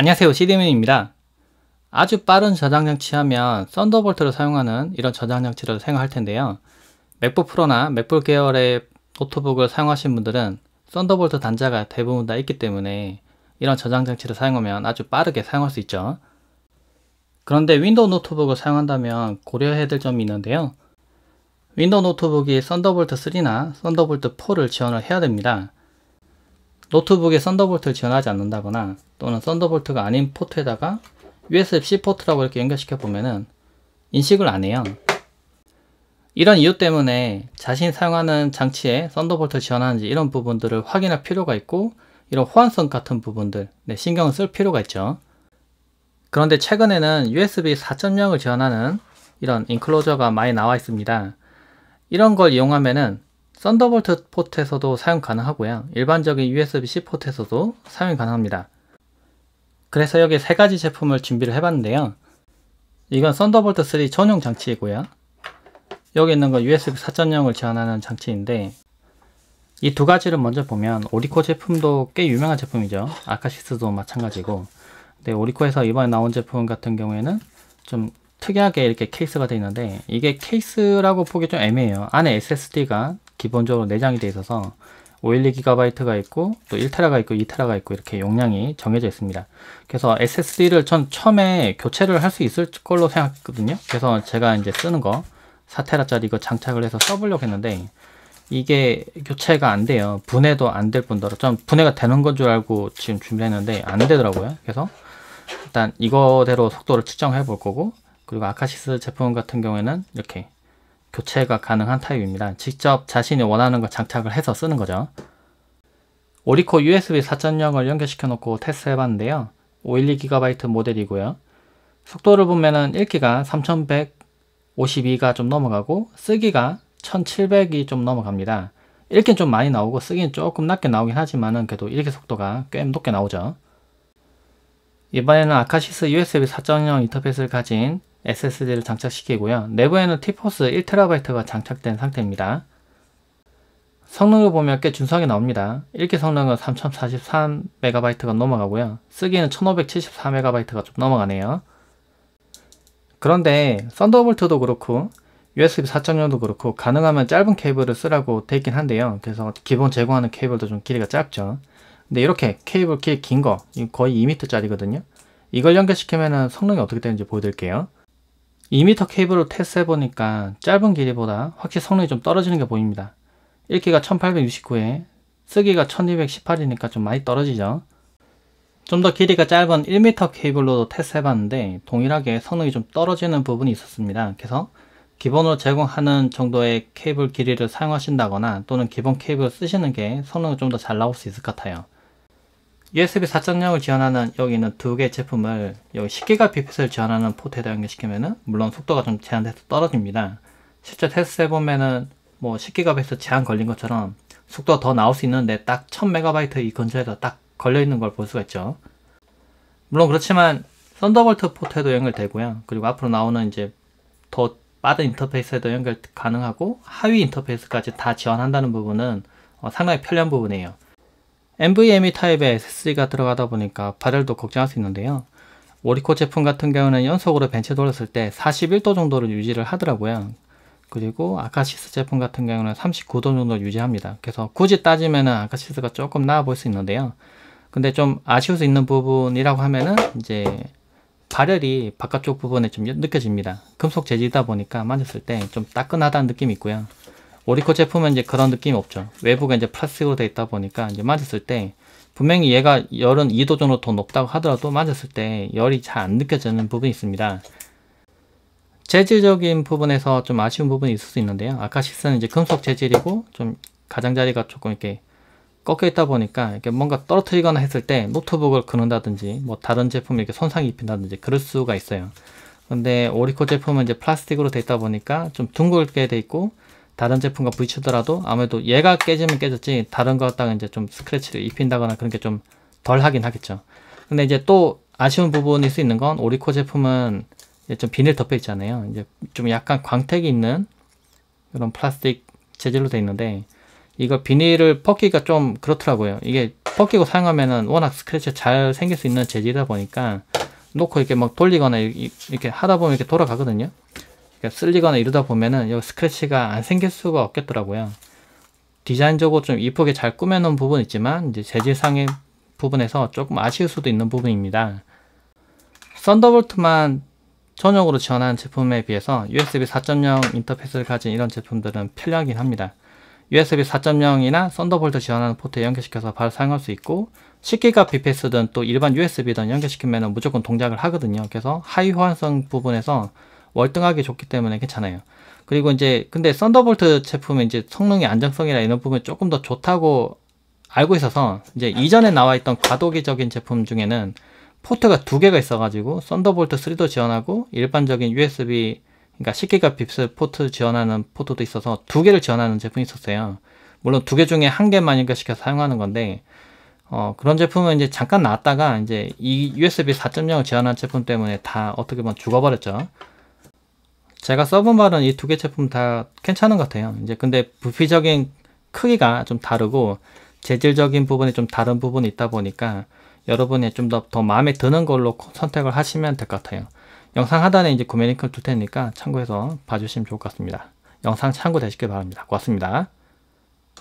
안녕하세요, CD맨입니다. 아주 빠른 저장 장치하면 썬더볼트를 사용하는 이런 저장 장치를 사용할 텐데요. 맥북 프로나 맥북 계열의 노트북을 사용하신 분들은 썬더볼트 단자가 대부분 다 있기 때문에 이런 저장 장치를 사용하면 아주 빠르게 사용할 수 있죠. 그런데 윈도우 노트북을 사용한다면 고려해야 될 점이 있는데요. 윈도우 노트북이 썬더볼트 3나 썬더볼트 4를 지원을 해야 됩니다. 노트북에 썬더볼트를 지원하지 않는다거나 또는 썬더볼트가 아닌 포트에다가 USB-C 포트라고 이렇게 연결시켜 보면은 인식을 안 해요. 이런 이유 때문에 자신이 사용하는 장치에 썬더볼트를 지원하는지 이런 부분들을 확인할 필요가 있고, 이런 호환성 같은 부분들 신경을 쓸 필요가 있죠. 그런데 최근에는 USB 4.0을 지원하는 이런 인클로저가 많이 나와 있습니다. 이런 걸 이용하면은 썬더볼트 포트에서도 사용 가능하고요, 일반적인 USB-C 포트에서도 사용이 가능합니다. 그래서 여기 세 가지 제품을 준비를 해봤는데요. 이건 썬더볼트 3 전용 장치이고요, 여기 있는 건 USB 4.0을 지원하는 장치인데, 이 두 가지를 먼저 보면 오리코 제품도 꽤 유명한 제품이죠. 아카시스도 마찬가지고. 근데 오리코에서 이번에 나온 제품 같은 경우에는 좀 특이하게 이렇게 케이스가 되어 있는데, 이게 케이스라고 보기 좀 애매해요. 안에 SSD가 기본적으로 내장이 되어 있어서 512GB가 있고 또 1TB가 있고 2TB가 있고 이렇게 용량이 정해져 있습니다. 그래서 SSD를 전 처음에 교체를 할 수 있을 걸로 생각했거든요. 그래서 제가 이제 쓰는 거 4TB짜리 이거 장착을 해서 써보려고 했는데 이게 교체가 안 돼요. 분해도 안 될 뿐더러 좀 분해가 되는 건 줄 알고 지금 준비했는데 안 되더라고요. 그래서 일단 이거대로 속도를 측정해 볼 거고, 그리고 아카시스 제품 같은 경우에는 이렇게 교체가 가능한 타입입니다. 직접 자신이 원하는 거 장착을 해서 쓰는 거죠. 오리코 USB 4.0을 연결시켜 놓고 테스트 해봤는데요. 512GB 모델이고요. 속도를 보면은 읽기가 3152가 좀 넘어가고 쓰기가 1700이 좀 넘어갑니다. 읽기는 좀 많이 나오고 쓰기는 조금 낮게 나오긴 하지만은 그래도 읽기 속도가 꽤 높게 나오죠. 이번에는 아카시스 USB 4.0 인터페이스를 가진 SSD를 장착시키고요. 내부에는 티포스 1TB가 장착된 상태입니다. 성능을 보면 꽤 준수하게 나옵니다. 읽기 성능은 3043MB가 넘어가고요. 쓰기는 1574MB가 좀 넘어가네요. 그런데 썬더볼트도 그렇고 USB 4.0도 그렇고 가능하면 짧은 케이블을 쓰라고 되어 있긴 한데요. 그래서 기본 제공하는 케이블도 좀 길이가 짧죠. 근데 이렇게 케이블 길 긴 거 거의 2m 짜리거든요. 이걸 연결시키면 성능이 어떻게 되는지 보여드릴게요. 2m 케이블로 테스트 해보니까 짧은 길이보다 확실히 성능이 좀 떨어지는 게 보입니다. 읽기가 1869에 쓰기가 1218이니까 좀 많이 떨어지죠. 좀 더 길이가 짧은 1m 케이블로도 테스트 해봤는데 동일하게 성능이 좀 떨어지는 부분이 있었습니다. 그래서 기본으로 제공하는 정도의 케이블 길이를 사용하신다거나 또는 기본 케이블을 쓰시는 게 성능이 좀 더 잘 나올 수 있을 것 같아요. USB 4.0을 지원하는 여기 있는 두 개의 제품을 여기 10GBps를 지원하는 포트에다 연결시키면은 물론 속도가 좀 제한돼서 떨어집니다. 실제 테스트 해보면은 뭐 10GBps 제한 걸린 것처럼 속도가 더 나올 수 있는데 딱 1000MB 이 근처에서 딱 걸려있는 걸 볼 수가 있죠. 물론 그렇지만 썬더볼트 포트에도 연결되고요. 그리고 앞으로 나오는 이제 더 빠른 인터페이스에도 연결 가능하고 하위 인터페이스까지 다 지원한다는 부분은 상당히 편리한 부분이에요. NVMe 타입의 SSD가 들어가다 보니까 발열도 걱정할 수 있는데요. 오리코 제품 같은 경우는 연속으로 벤치 돌렸을 때 41도 정도를 유지를 하더라고요. 그리고 아카시스 제품 같은 경우는 39도 정도 유지합니다. 그래서 굳이 따지면은 아카시스가 조금 나아 보일 수 있는데요. 근데 좀 아쉬울 수 있는 부분이라고 하면은 이제 발열이 바깥쪽 부분에 좀 느껴집니다. 금속 재질이다 보니까 만졌을 때 좀 따끈하다는 느낌이 있고요. 오리코 제품은 이제 그런 느낌이 없죠. 외부가 이제 플라스틱으로 되어 있다 보니까 이제 만졌을 때 분명히 얘가 열은 2도 정도 더 높다고 하더라도 만졌을 때 열이 잘 안 느껴지는 부분이 있습니다. 재질적인 부분에서 좀 아쉬운 부분이 있을 수 있는데요. 아카시스는 이제 금속 재질이고 좀 가장자리가 조금 이렇게 꺾여 있다 보니까 이렇게 뭔가 떨어뜨리거나 했을 때 노트북을 그는다든지 뭐 다른 제품에 이렇게 손상이 입힌다든지 그럴 수가 있어요. 근데 오리코 제품은 이제 플라스틱으로 되어 있다 보니까 좀 둥글게 되어 있고 다른 제품과 부딪히더라도 아무래도 얘가 깨지면 깨졌지 다른 거 갖다가 이제 좀 스크래치를 입힌다거나 그런 게 좀 덜 하긴 하겠죠. 근데 이제 또 아쉬운 부분일 수 있는 건 오리코 제품은 이제 좀 비닐 덮여 있잖아요. 이제 좀 약간 광택이 있는 이런 플라스틱 재질로 되어 있는데 이거 비닐을 벗기가 좀 그렇더라고요. 이게 벗기고 사용하면은 워낙 스크래치가 잘 생길 수 있는 재질이다 보니까 놓고 이렇게 막 돌리거나 이렇게 하다 보면 이렇게 돌아가거든요. 그러니까 쓸리거나 이러다 보면은 여기 스크래치가 안 생길 수가 없겠더라고요. 디자인적으로 좀 이쁘게 잘 꾸며놓은 부분이 있지만 이제 재질상의 부분에서 조금 아쉬울 수도 있는 부분입니다. 썬더볼트만 전용으로 지원하는 제품에 비해서 USB 4.0 인터페이스를 가진 이런 제품들은 편리하긴 합니다. USB 4.0이나 썬더볼트 지원하는 포트에 연결시켜서 바로 사용할 수 있고 10기가 비패스든 또 일반 USB든 연결시키면 무조건 동작을 하거든요. 그래서 하이 호환성 부분에서 월등하게 좋기 때문에 괜찮아요. 그리고 이제 근데 썬더볼트 제품의 이제 성능의 안정성이나 이런 부분이 조금 더 좋다고 알고 있어서 이제 이전에 나와 있던 과도기적인 제품 중에는 포트가 두 개가 있어가지고 썬더볼트 3도 지원하고 일반적인 USB 그러니까 10기가 빕스 포트 지원하는 포트도 있어서 두 개를 지원하는 제품이 있었어요. 물론 두 개 중에 한 개만 연결시켜서 사용하는 건데 그런 제품은 이제 잠깐 나왔다가 이제 이 USB 4.0을 지원하는 제품 때문에 다 어떻게 보면 죽어버렸죠. 제가 써본 바는 이 두 개 제품 다 괜찮은 것 같아요. 이제 근데 부피적인 크기가 좀 다르고 재질적인 부분이 좀 다른 부분이 있다 보니까 여러분이 좀 더 마음에 드는 걸로 선택을 하시면 될 것 같아요. 영상 하단에 이제 구매 링크를 둘 테니까 참고해서 봐주시면 좋을 것 같습니다. 영상 참고되시길 바랍니다. 고맙습니다.